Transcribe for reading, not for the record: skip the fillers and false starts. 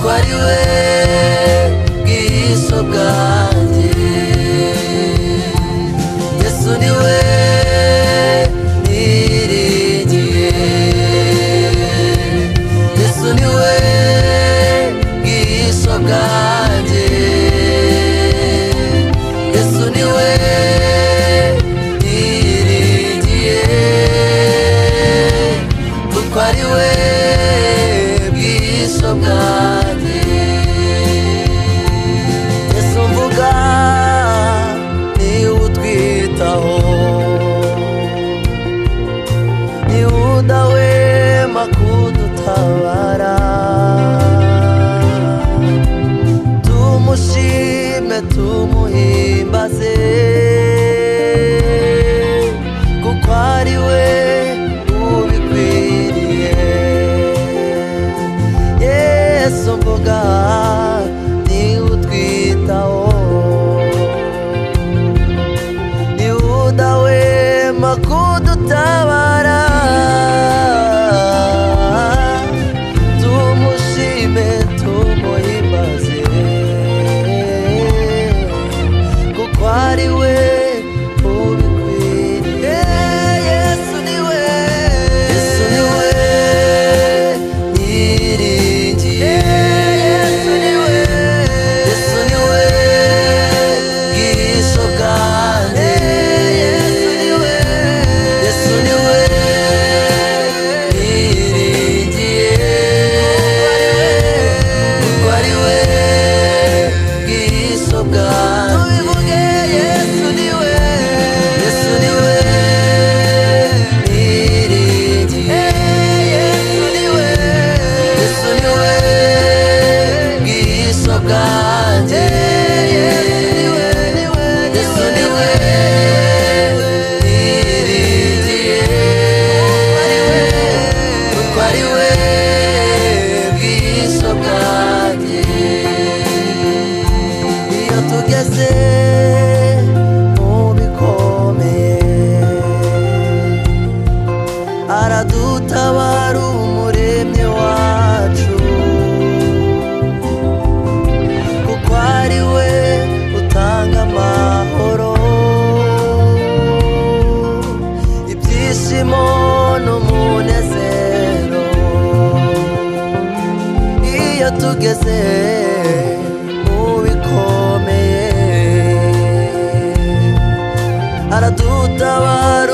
kuko ari we bwiso bwanjye. Yesu ni we niringiye, Yesu ni we bwiso bwanjye, Yesu ni we niringiye, kuko ari we bwiso bwanjye. Yesu mvuga niwe utwitaho, niwe udahwema kudutabara. Tumushime tumuhimbaze, kuko ari we ubikwiriye. Yesu mvuga niwe utwitaho, niwe udahwema kudutabara. Tumushime tumuhimbaze, kuko ari we ubikwiriye. Yesu ni we, Yesu ni we niringiye, Yesu ni we, Yesu ni we bwiso bwanjye, Yesu ni we, Yesu ni we niringiye, kuko ari we bwiso bwanjye. Tubivuge Yesu ni we, Yesu ni we niringiye, Yesu ni we, Yesu ni we bwiso bwanjye, Yesu ni we niringiye, kuko ari we bwiso bwanjye. Iyo tugeze mu bikomeye, aradutabara umuremyi wacu, kuko ari we utanga amahoro, ibyishimo n'umunezero. Iyo tugeze mu bikomeye, aradutabara